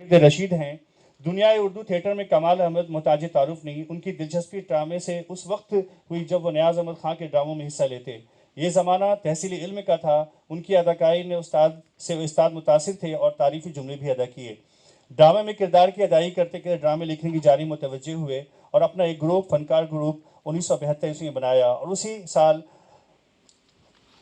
رشید ہیں۔ دنیائے اردو تھیٹر میں کمال احمد محتاج تعارف نہیں، ان کی دلچسپی ڈرامے سے اس وقت ہوئی جب وہ نیاز احمد خان کے ڈراموں میں حصہ لیتے۔ یہ زمانہ تحصیل علم کا تھا، ان کی اداکاری نے استاد متاثر تھے اور تعریفی جملے بھی ادا کیے۔ ڈرامے میں کردار کی ادائیگی کرتے کرتے ڈرامے لکھنے کی جانب متوجہ ہوئے اور اپنا ایک فنکار گروپ 1972 میں بنایا، اور اسی سال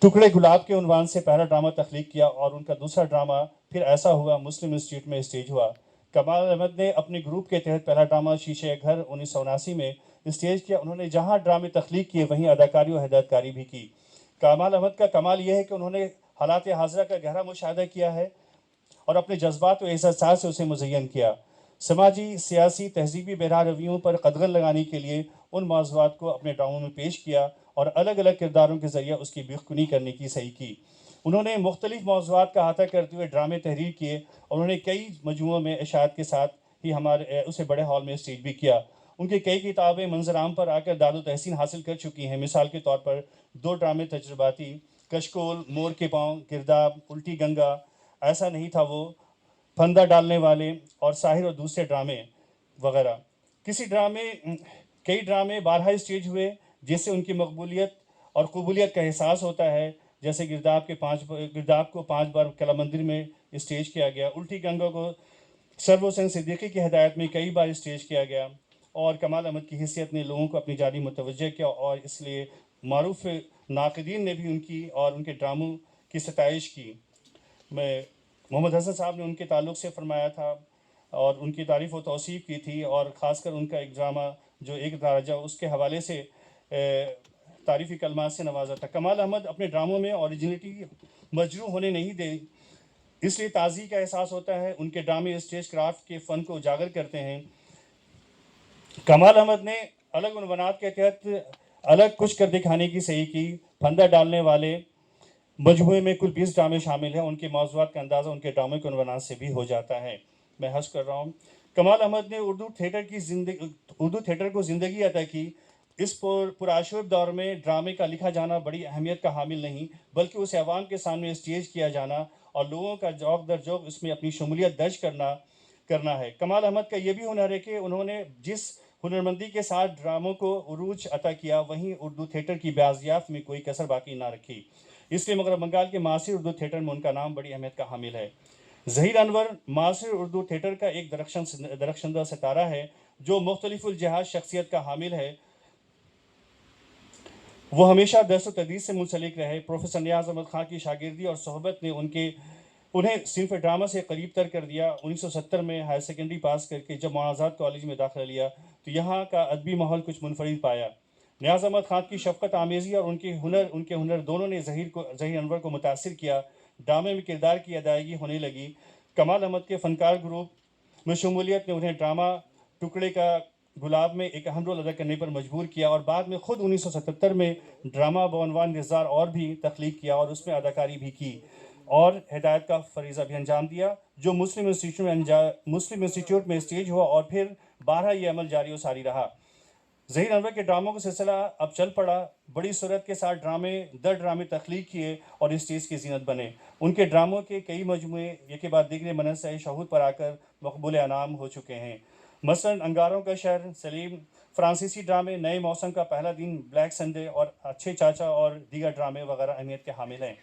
ٹکڑے گلاب کے عنوان سے پہلا ڈرامہ تخلیق کیا، اور ان کا دوسرا ڈرامہ پھر ایسا ہوا مسلم انسٹیٹیوٹ میں اسٹیج ہوا۔ کمال احمد نے اپنے گروپ کے تحت پہلا ڈرامہ شیشے گھر 1979 میں اسٹیج کیا۔ انہوں نے جہاں ڈرامے تخلیق کیے وہیں اداکاری اور ہدایت کاری بھی کی۔ کمال احمد کا کمال یہ ہے کہ انہوں نے حالات حاضرہ کا گہرا مشاہدہ کیا ہے اور اپنے جذبات و احساسات سے اسے مزین کیا۔ سماجی، سیاسی، تہذیبی بہرا رویوں پر قدغن لگانے کے لیے ان موضوعات کو اپنے ڈراموں میں پیش کیا اور الگ الگ کرداروں کے ذریعے اس کی بیخ کنی کرنے کی صحیح کی۔ انہوں نے مختلف موضوعات کا احاطہ کرتے ہوئے ڈرامے تحریر کیے، اور انہوں نے کئی مجموعوں میں اشاعت کے ساتھ ہی اسے بڑے ہال میں اسٹیج بھی کیا۔ ان کی کئی کتابیں منظر عام پر آ کر داد و تحسین حاصل کر چکی ہیں۔ مثال کے طور پر 2 ڈرامے تجرباتی، کشکول، مور کے پاؤں، گرداب، الٹی گنگا، ایسا نہیں تھا وہ، پھندہ ڈالنے والے، اور ساحر اور دوسرے ڈرامے وغیرہ۔ کئی ڈرامے بارہا اسٹیج ہوئے جس سے ان کی مقبولیت اور قبولیت کا احساس ہوتا ہے، جیسے گرداب کو 5 بار کلا مندر میں اسٹیج کیا گیا، الٹی گنگا کو سرو حسین صدیقی کی ہدایت میں کئی بار اسٹیج کیا گیا، اور کمال احمد کی حیثیت نے لوگوں کو اپنی جانب متوجہ کیا، اور اس لیے معروف ناقدین نے بھی ان کی اور ان کے ڈراموں کی ستائش کی۔ محمد حسن صاحب نے ان کے تعلق سے فرمایا تھا اور ان کی تعریف و توصیف کی تھی، اور خاص کر ان کا ایک ڈرامہ جو ایک درجہ اس کے حوالے سے تعریفی کلمات سے نوازا تھا۔ کمال احمد اپنے ڈراموں میں اوریجنلٹی مجروح ہونے نہیں دے، اس لیے تازی کا احساس ہوتا ہے۔ ان کے ڈرامے اسٹیج کرافٹ کے فن کو اجاگر کرتے ہیں۔ کمال احمد نے الگ عنوانات کے تحت الگ کچھ کر دکھانے کی صحیح کی۔ پھندہ ڈالنے والے مجموعے میں کل 20 ڈرامے شامل ہیں۔ ان کے موضوعات کا اندازہ ان کے ڈرامے کے عنوانات سے بھی ہو جاتا ہے۔ میں حذف کر رہا ہوں۔ کمال احمد نے اردو تھیٹر کو زندگی عطا کی۔ اس پرآشوب دور میں ڈرامے کا لکھا جانا بڑی اہمیت کا حامل نہیں، بلکہ اسے عوام کے سامنے اسٹیج کیا جانا اور لوگوں کا ذوق در ذوق اس میں اپنی شمولیت درج کرنا ہے۔ کمال احمد کا یہ بھی ہنر ہے کہ انہوں نے جس ہنرمندی کے ساتھ ڈراموں کو عروج عطا کیا، وہیں اردو تھیٹر کی بازیافت میں کوئی کسر باقی نہ رکھی۔ اس لیے مغرب بنگال کے معاصر اردو تھیٹر میں ان کا نام بڑی اہمیت کا حامل ہے۔ ظہیر انور معاصر اردو تھیٹر کا ایک درخشندہ ستارہ ہے جو مختلف الجہات شخصیت کا حامل ہے۔ وہ ہمیشہ درس و تدریس سے منسلک رہے۔ پروفیسر نیاز احمد خان کی شاگردی اور صحبت نے انہیں صنف ڈرامہ سے قریب تر کر دیا۔ 1970 میں ہائر سیکنڈری پاس کر کے جب معاذات کالج میں داخلہ لیا تو یہاں کا ادبی ماحول کچھ منفرد پایا۔ نیاز احمد خان کی شفقت آمیزی اور ان کے ہنر دونوں نے ظہیر انور کو متاثر کیا۔ ڈرامے میں کردار کی ادائیگی ہونے لگی۔ کمال احمد کے فنکار گروپ میں شمولیت نے انہیں ڈرامہ ٹکڑے کا گلاب میں ایک اہم رول ادا کرنے پر مجبور کیا، اور بعد میں خود 1977 میں ڈرامہ بعنوان نظار اور بھی تخلیق کیا اور اس میں اداکاری بھی کی اور ہدایت کا فریضہ بھی انجام دیا، جو مسلم انسٹیٹیوٹ میں اسٹیج ہوا، اور پھر 12 یہ عمل جاری و ساری رہا۔ ظہیر انور کے ڈراموں کا سلسلہ اب چل پڑا۔ بڑی سرعت کے ساتھ ڈرامے تخلیق کیے اور اسٹیج کی زینت بنے۔ ان کے ڈراموں کے کئی مجموعے ایک کے بعد دیگرے منصہ شہود پر آ کر مقبول انعام ہو چکے ہیں۔ مثلاً انگاروں کا شہر، سلیم، فرانسیسی ڈرامے، نئے موسم کا پہلا دن، بلیک سنڈے اور اچھے چاچا اور دیگر ڈرامے وغیرہ اہمیت کے حامل ہیں۔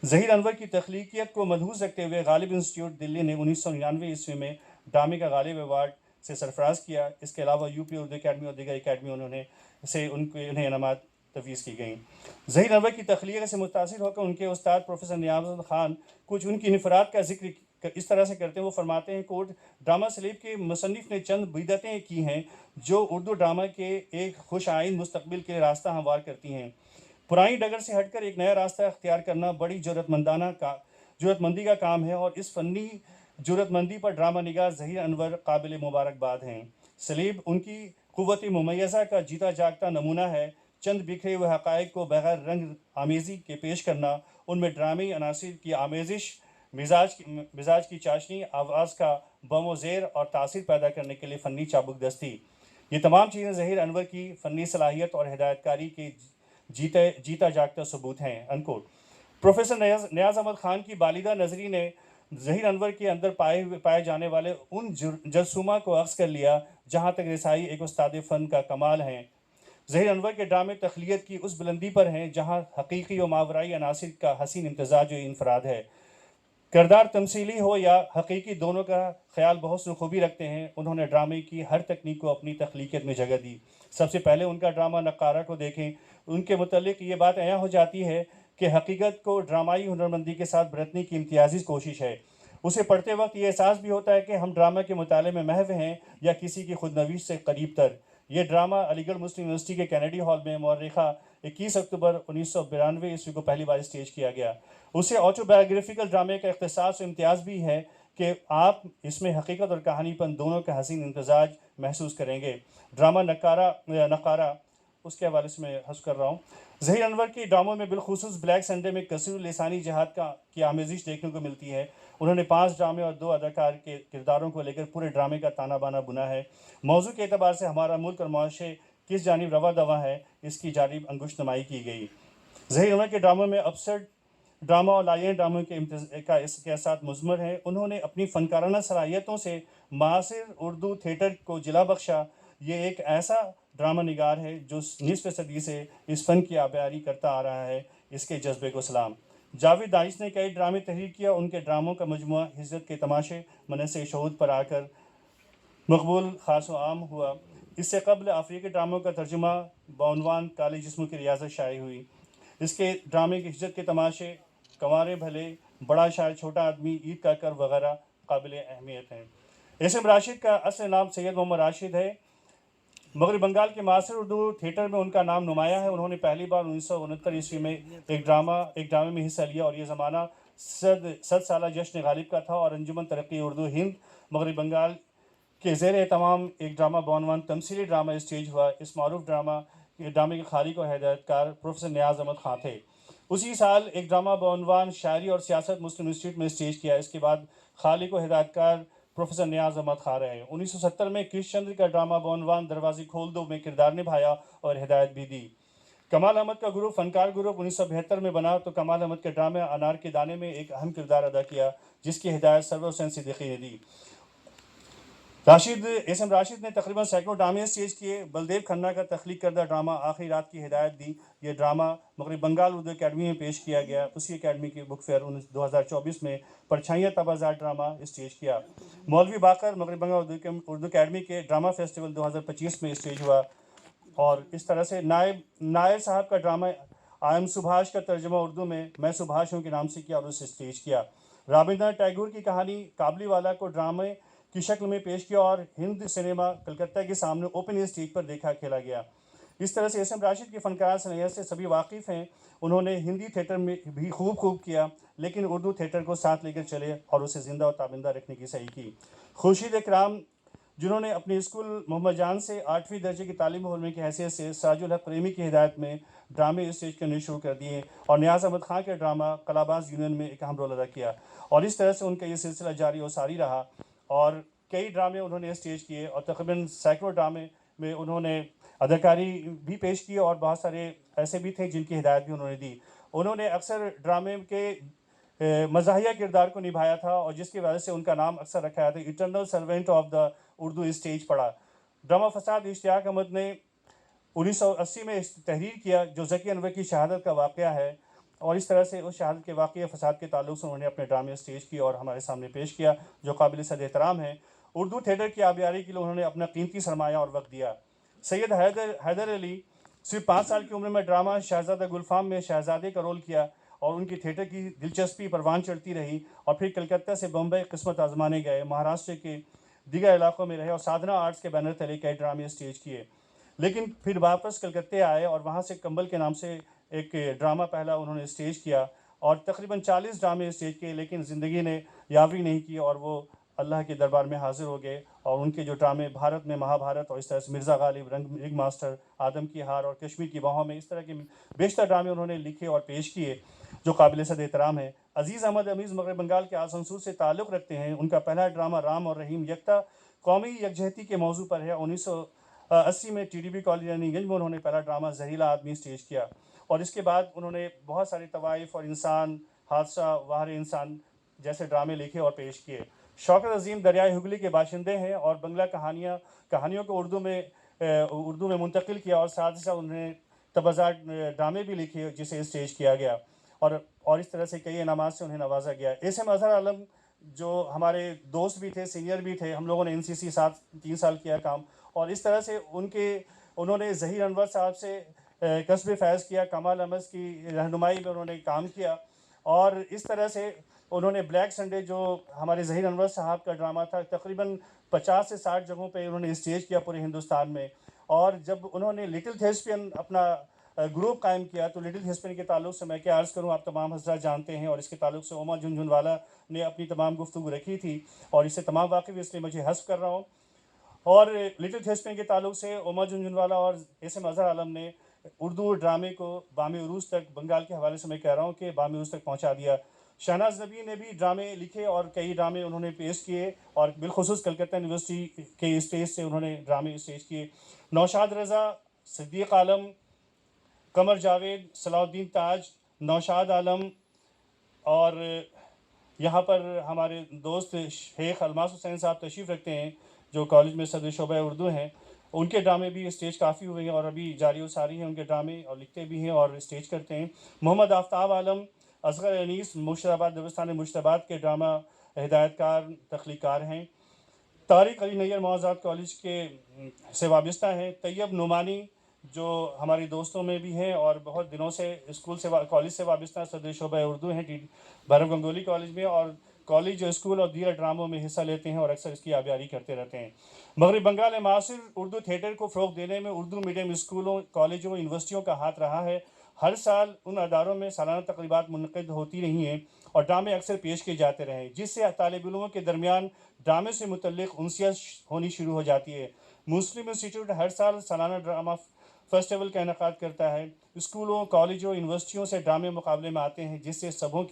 ظہیر انور کی تخلیقیت کو ملحوظ رکھتے ہوئے غالب انسٹیٹیوٹ دلی نے 1999 میں ڈرامے کا غالب ایوارڈ سے سرفراز کیا۔ اس کے علاوہ یو پی اردو اکیڈمی اور دیگر اکیڈمیوں انہیں انعامات تفویض کی گئیں۔ ظہیر انور کی تخلیق سے متاثر ہو کر ان کے استاد پروفیسر نیاز احمد خان کچھ ان کی انفراد کا ذکر اس طرح سے کرتے ہیں۔ وہ فرماتے ہیں کوٹ ڈرامہ سلیب کے مصنف نے چند بدعتیں کی ہیں جو اردو ڈرامہ کے ایک خوش آئند مستقبل کے لیے راستہ ہموار کرتی ہیں۔ پرانی ڈگر سے ہٹ کر ایک نیا راستہ اختیار کرنا بڑی جرأت مندی کا کام ہے، اور اس فنی جرأت مندی پر ڈرامہ نگار ظہیر انور قابل مبارکباد ہیں۔ سلیب ان کی قوت ممیزہ کا جیتا جاگتا نمونہ ہے۔ چند بکھرے ہوئے حقائق کو بغیر رنگ آمیزی کے پیش کرنا، ان میں ڈرامی عناصر کی آمیزش، مزاج کی چاشنی، آواز کا بم و زیر اور تاثر پیدا کرنے کے لیے فنی چابک دستی، یہ تمام چیزیں ظہیر انور کی فنی صلاحیت اور ہدایت کاری کے جیتا جاگتا ثبوت ہیں۔ انکوٹ۔ پروفیسر نیاز احمد خان کی والدہ نظری نے ظہیر انور کے اندر پائے جانے والے ان جرثومہ کو اخذ کر لیا جہاں تک رسائی ایک استاد فن کا کمال ہے۔ ظہیر انور کے ڈرامے تخلیق کی اس بلندی پر ہیں جہاں حقیقی و ماورائی عناصر کا حسین امتزاج و انفراد ہے۔ کردار تمثیلی ہو یا حقیقی، دونوں کا خیال بہت سی خوبی رکھتے ہیں۔ انہوں نے ڈرامے کی ہر تکنیک کو اپنی تخلیقیت میں جگہ دی۔ سب سے پہلے ان کا ڈرامہ نقارہ کو دیکھیں۔ ان کے متعلق یہ بات عیاں ہو جاتی ہے کہ حقیقت کو ڈرامائی ہنرمندی کے ساتھ برتنے کی امتیازی کوشش ہے۔ اسے پڑھتے وقت یہ احساس بھی ہوتا ہے کہ ہم ڈرامہ کے مطالعے میں محو ہیں یا کسی کی خود نویس سے قریب تر۔ یہ ڈرامہ علی گڑھ مسلم یونیورسٹی کے کینیڈی ہال میں مورخہ 21 اکتوبر 1992 عیسوی کو پہلی بار اسٹیج کیا گیا۔ اسے آٹو بایوگرافیکل ڈرامے کا اختصاص و امتیاز بھی ہے کہ آپ اس میں حقیقت اور کہانی پن دونوں کا حسین امتزاج محسوس کریں گے۔ ڈرامہ نقارہ اس کے حوالے سے میں حذف کر رہا ہوں۔ ظہیر انور کے ڈراموں میں بالخصوص بلیک سنڈے میں کثیر لسانی جہاد کی آمیزش دیکھنے کو ملتی ہے۔ انہوں نے 5 ڈرامے اور 2 اداکار کے کرداروں کو لے کر پورے ڈرامے کا تانا بانا بنا ہے۔ موضوع کے اعتبار سے ہمارا ملک اور معاشرے کس جانب رواں دواں ہے، اس کی جانب انگشت نمائی کی گئی۔ ظہیر انور کے ڈراموں میں ابسرڈ ڈرامہ اور لائن ڈراموں کا اس کے ساتھ مضمر ہے۔ انہوں نے اپنی فنکارانہ صلاحیتوں سے معاصر اردو تھیٹر کو جلا بخشا۔ یہ ایک ایسا ڈرامہ نگار ہے جو نصف صدی سے اس فن کی آبیاری کرتا آ رہا ہے۔ اس کے جذبے کو سلام۔ جاوید دانش نے کئی ڈرامے تحریر کیا۔ ان کے ڈراموں کا مجموعہ ہجرت کے تماشے منصہ شہود پر آ کر مقبول خاص و عام ہوا۔ اس سے قبل افریقی ڈراموں کا ترجمہ بعنوان کالے جسموں کی ریاضت شائع ہوئی۔ اس کے ڈرامے کی ہجرت کے تماشے، کنوارے بھلے، بڑا شاعر چھوٹا آدمی، عید کا کر وغیرہ قابل اہمیت ہیں۔ اسم راشد کا اصل نام سید محمد راشد ہے۔ مغرب بنگال کے معاصر اردو تھیٹر میں ان کا نام نمایاں ہے۔ انہوں نے پہلی بار 1969 عیسوی میں ایک ڈرامے میں حصہ لیا اور یہ زمانہ 100 سالہ جشن غالب کا تھا، اور انجمن ترقی اردو ہند مغرب بنگال کے زیر اہتمام ایک ڈرامہ بعنوان تمثیلی ڈرامہ اسٹیج ہوا۔ اس معروف ڈرامے کے خالق و ہدایت کار پروفیسر نیاز احمد خان تھے۔ اسی سال ایک ڈرامہ بعنوان شاعری اور سیاست مسلم انسٹیٹیوٹ میں اسٹیج کیا۔ اس کے بعد خالق و ہدایت کار پروفیسر نیاز احمد خان رہے۔ 1970 میں کرش چندر کا ڈرامہ بعنوان دروازے کھول دو میں کردار نبھایا اور ہدایت بھی دی۔ کمال احمد کا گروپ فنکار گروپ 1972 میں بنا تو کمال احمد کے ڈرامے انار کے دانے میں ایک اہم کردار ادا کیا، جس کی ہدایت سرور حسین صدیقی نے دی۔ اسم راشد نے تقریباً سینکڑوں ڈرامے اسٹیج کیے۔ بلدیو کھنہ کا تخلیق کردہ ڈرامہ آخری رات کی ہدایت دی۔ یہ ڈرامہ مغرب بنگال اردو اکیڈمی میں پیش کیا گیا۔ اسی اکیڈمی کے بک فیئر 2024 میں پرچھائیاں تبازار ڈرامہ اسٹیج کیا۔ مولوی باقر مغرب بنگال اردو اکیڈمی کے ڈرامہ فیسٹیول 2025 میں اسٹیج ہوا۔ اور اس طرح سے نائر صاحب کا ڈرامہ آئی ایم سبھاش کا ترجمہ اردو میں سبھاش ہوں کے نام سے کیا اور اسے اسٹیج کیا۔ رابندر ٹیگور کی کہانی کابلی والا کو ڈرامے کی شکل میں پیش کیا اور ہند سنیما کلکتہ کے سامنے اوپن اسٹیج پر کھیلا گیا۔ اس طرح سے اسم راشد کی فنکارانہ صلاحیت سے سبھی واقف ہیں۔ انہوں نے ہندی تھیٹر میں بھی خوب کیا، لیکن اردو تھیٹر کو ساتھ لے کر چلے اور اسے زندہ و تابندہ رکھنے کی صحیح کی۔ خورشید اکرام، جنہوں نے اپنے اسکول محمد جان سے 8ویں درجے کی تعلیم حلمی کی حیثیت سے سراج الحق پریمی کی ہدایت میں ڈرامے اسٹیج کرنے شروع کر دیے اور نیاز احمد خان کے ڈرامہ قلاباز یونین میں ایک اہم رول ادا کیا، اور اس طرح سے ان کا یہ سلسلہ جاری و ساری رہا اور کئی ڈرامے انہوں نے اسٹیج کیے اور تقریباً سینکڑوں ڈرامے میں انہوں نے اداکاری بھی پیش کی اور بہت سارے ایسے بھی تھے جن کی ہدایت بھی انہوں نے دی۔ انہوں نے اکثر ڈرامے کے مزاحیہ کردار کو نبھایا تھا اور جس کی وجہ سے ان کا نام اکثر رکھا جاتا ہے eternal servant of the Urdu stage پڑا۔ ڈرامہ فساد اشتیاق احمد نے 1980 میں تحریر کیا، جو ذکی انور کی شہادت کا واقعہ ہے، اور اس طرح سے اس شہادت کے واقعہ فساد کے تعلق سے انہوں نے اپنے ڈرامے اسٹیج کی اور ہمارے سامنے پیش کیا، جو قابل صد احترام ہے۔ اردو تھیٹر کی آبیاری کے لیے انہوں نے اپنا قیمتی سرمایہ اور وقت دیا۔ سید حیدر علی صرف 5 سال کی عمر میں ڈرامہ شہزادہ گلفام میں شہزادے کا رول کیا اور ان کی تھیٹر کی دلچسپی پروان چڑھتی رہی، اور پھر کلکتہ سے بمبئی قسمت آزمانے گئے، مہاراشٹر کے دیگر علاقوں میں رہے اور سادھنا آرٹس کے بینر تلے کئی ڈرامے اسٹیج کیے، لیکن پھر واپس کلکتہ آئے اور وہاں سے کمبل کے نام سے ایک ڈرامہ پہلا انہوں نے اسٹیج کیا اور تقریباً 40 ڈرامے اسٹیج کیے، لیکن زندگی نے یاوری نہیں کی اور وہ اللہ کے دربار میں حاضر ہو گئے، اور ان کے جو ڈرامے بھارت میں مہا بھارت اور اس طرح سے مرزا غالب، رنگ ماسٹر، آدم کی ہار اور کشمیر کی باہوں میں، اس طرح کے بیشتر ڈرامے انہوں نے لکھے اور پیش کیے جو قابل صد احترام ہیں۔ عزیز احمد امیز مغرب بنگال کے آسنسول سے تعلق رکھتے ہیں۔ ان کا پہلا ڈرامہ رام اور رحیم یکتا قومی یکجہتی کے موضوع پر ہے۔ 1980 میں ٹی ڈی بی کالج رانی گنج میں انہوں نے پہلا ڈرامہ زہریلا آدمی اسٹیج کیا، اور اس کے بعد انہوں نے بہت سارے طوائف اور انسان، حادثہ، واہر انسان، جیسے ڈرامے لکھے اور پیش کیے۔ شوکت عظیم دریائے ہگلی کے باشندے ہیں اور بنگلہ کہانیوں کو اردو میں منتقل کیا، اور ساتھ ہی ساتھ انہوں نے تبازات ڈرامے بھی لکھے جسے اسٹیج کیا گیا، اور اس طرح سے کئی انعامات سے انہیں نوازا گیا۔ ایسے اظہر عالم جو ہمارے دوست بھی تھے، سینئر بھی تھے، ہم لوگوں نے NCC ساتھ 3 سال کیا کام، اور اس طرح سے انہوں نے ظہیر انور صاحب سے کسب فیض کیا، کمال احمد کی رہنمائی میں انہوں نے کام کیا، اور اس طرح سے انہوں نے بلیک سنڈے جو ہمارے ظہیر انور صاحب کا ڈرامہ تھا، تقریباً 50 سے 60 جگہوں پہ انہوں نے اسٹیج کیا پورے ہندوستان میں۔ اور جب انہوں نے لٹل تھیسپین اپنا گروپ قائم کیا، تو لٹل تھیسپین کے تعلق سے میں کیا عرض کروں، آپ تمام حضرات جانتے ہیں، اور اس کے تعلق سے اوما جھنجھنوالا نے اپنی تمام گفتگو رکھی تھی، اور اس سے تمام واقف اس لیے مجھے حذف کر رہا ہوں۔ اور لٹل تھیسپین کے تعلق سے اوما جھنجھنوالا اور ایسے اظہر عالم نے اردو ڈرامے کو بام عروج تک، بنگال کے حوالے سے میں کہہ رہا ہوں کہ بام عروج تک پہنچا دیا۔ شہناز نبی نے بھی ڈرامے لکھے اور کئی ڈرامے انہوں نے پیش کیے، اور بالخصوص کلکتہ یونیورسٹی کے اسٹیج سے انہوں نے ڈرامے اسٹیج کیے۔ نوشاد رضا، صدیق عالم، قمر جاوید، صلاح الدین تاج، نوشاد عالم، اور یہاں پر ہمارے دوست شیخ الماس حسین صاحب تشریف رکھتے ہیں جو کالج میں صدر شعبہ اردو ہیں، ان کے ڈرامے بھی اسٹیج کافی ہوئے ہیں، اور ابھی جاری و ساری ہیں ان کے ڈرامے، اور لکھتے بھی ہیں اور اسٹیج کرتے ہیں۔ محمد آفتاب عالم، اصغر انیس مرشدآباد دبستان مرشدآباد کے ڈرامہ ہدایت کار، تخلیق کار ہیں۔ طارق علی نیر معزز کالج کے سے وابستہ ہیں۔ طیب نعمانی جو ہماری دوستوں میں بھی ہیں اور بہت دنوں سے کالج سے وابستہ صدر شعبہ اردو ہیں بھیرو گنگولی کالج میں، اور کالج اسکول اور دیگر ڈراموں میں حصہ لیتے ہیں اور اکثر اس کی آبیاری کرتے رہتے ہیں۔ مغرب بنگال میں معاصر اردو تھیٹر کو فروغ دینے میں اردو میڈیم اسکولوں، کالجوں، یونیورسٹیوں کا ہاتھ رہا ہے۔ ہر سال ان اداروں میں سالانہ تقریبات منعقد ہوتی رہی ہیں اور ڈرامے اکثر پیش کیے جاتے رہے، جس سے طالب علموں کے درمیان ڈرامے سے متعلق انسیت ہونی شروع ہو جاتی ہے۔ مسلم انسٹیٹیوٹ ہر سال سالانہ ڈرامہ فیسٹیول کا انعقاد کرتا ہے۔ اسکولوں، کالجوں، یونیورسٹیوں سے ڈرامے مقابلے میں آتے ہیں، جس سے سبوں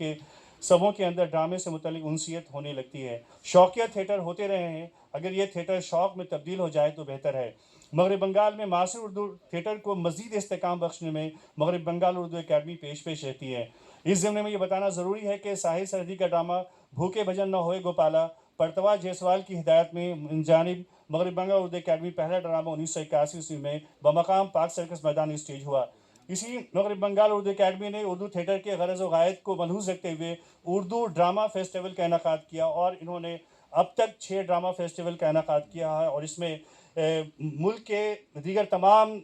کے اندر ڈرامے سے متعلق انسیت ہونے لگتی ہے۔ شوقیہ تھیٹر ہوتے رہے ہیں، اگر یہ تھیٹر شوق میں تبدیل ہو جائے تو بہتر ہے۔ مغرب بنگال میں معاصر اردو تھیٹر کو مزید استحکام بخشنے میں مغرب بنگال اردو اکیڈمی پیش رہتی ہے۔ اس ضمن میں یہ بتانا ضروری ہے کہ ساحل سرحدی کا ڈرامہ بھوکے بھجن نہ ہوئے گوپالا پرتوا جیسوال کی ہدایت میں من جانب مغرب بنگال اردو اکیڈمی پہلا ڈرامہ 1981 میں بمقام پاک سرکس میدان اسٹیج ہوا۔ اسی مغرب بنگال اردو اکیڈمی نے اردو تھیٹر کے غرض و غائد کو ملحوظ رکھتے ہوئے اردو ڈرامہ فیسٹیول کا انعقاد کیا، اور انہوں نے اب تک 6 ڈرامہ فیسٹیول کا انعقاد کیا ہے، اور اس میں ملک کے دیگر تمام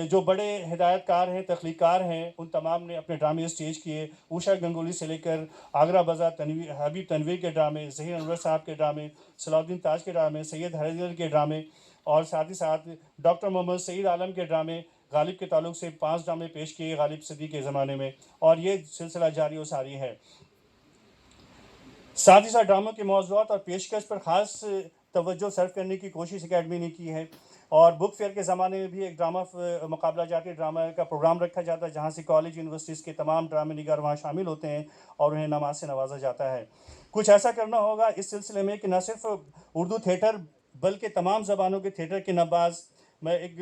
جو بڑے ہدایت کار ہیں، تخلیق کار ہیں، ان تمام نے اپنے ڈرامے اسٹیج کیے۔ اوشا گنگولی سے لے کر آگرہ بازار حبیب تنویر کے ڈرامے، ظہیر انور صاحب کے ڈرامے، صلاح الدین تاج کے ڈرامے، سید حیدر کے ڈرامے، اور ساتھ ہی ساتھ ڈاکٹر محمد سعید عالم کے ڈرامے، غالب کے تعلق سے 5 ڈرامے پیش کیے غالب صدی کے زمانے میں، اور یہ سلسلہ جاری و ساری ہے۔ ساتھ ہی ساتھ ڈراموں کے موضوعات اور پیشکش پر خاص توجہ صرف کرنے کی کوشش اکیڈمی نے کی ہے، اور بک فیئر کے زمانے میں بھی ایک ڈرامہ مقابلہ جاتی ڈرامہ کا پروگرام رکھا جاتا ہے، جہاں سے کالج یونیورسٹیز کے تمام ڈرامے نگار وہاں شامل ہوتے ہیں اور انہیں انعامات سے نوازا جاتا ہے۔ کچھ ایسا کرنا ہوگا اس سلسلے میں کہ نہ صرف اردو تھیٹر بلکہ تمام زبانوں کے تھیٹر کے نباز، میں ایک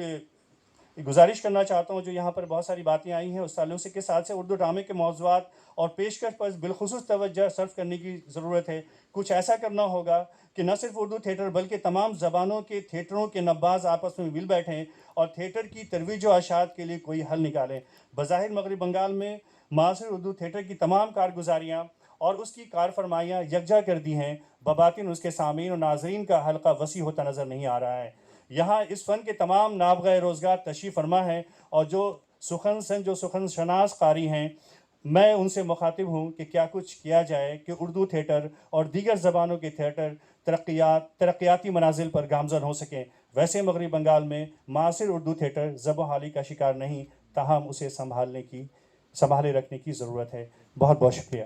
گزارش کرنا چاہتا ہوں جو یہاں پر بہت ساری باتیں آئی ہیں اس تعلق سے، کے ساتھ سے اردو ڈرامے کے موضوعات اور پیشکش پر بالخصوص توجہ صرف کرنے کی ضرورت ہے۔ کچھ ایسا کرنا ہوگا کہ نہ صرف اردو تھیٹر بلکہ تمام زبانوں کے تھیٹروں کے نباز آپس میں مل بیٹھیں اور تھیٹر کی ترویج و اشاعت کے لیے کوئی حل نکالیں۔ بظاہر مغرب بنگال میں معاصر اردو تھیٹر کی تمام کارگزاریاں اور اس کی کارفرمائیاں یکجا کر دی ہیں، بباطن اس کے سامعین اور ناظرین کا حلقہ وسیع ہوتا نظر نہیں آ رہا ہے۔ یہاں اس فن کے تمام نابغہ روزگار تشریف فرما ہیں، اور جو سخن شناس قاری ہیں، میں ان سے مخاطب ہوں کہ کیا کچھ کیا جائے کہ اردو تھیٹر اور دیگر زبانوں کے تھیٹر ترقیاتی منازل پر گامزن ہو سکیں۔ ویسے مغرب بنگال میں معاصر اردو تھیٹر زب و حالی کا شکار نہیں، تاہم اسے سنبھالے رکھنے کی ضرورت ہے۔ بہت بہت شکریہ۔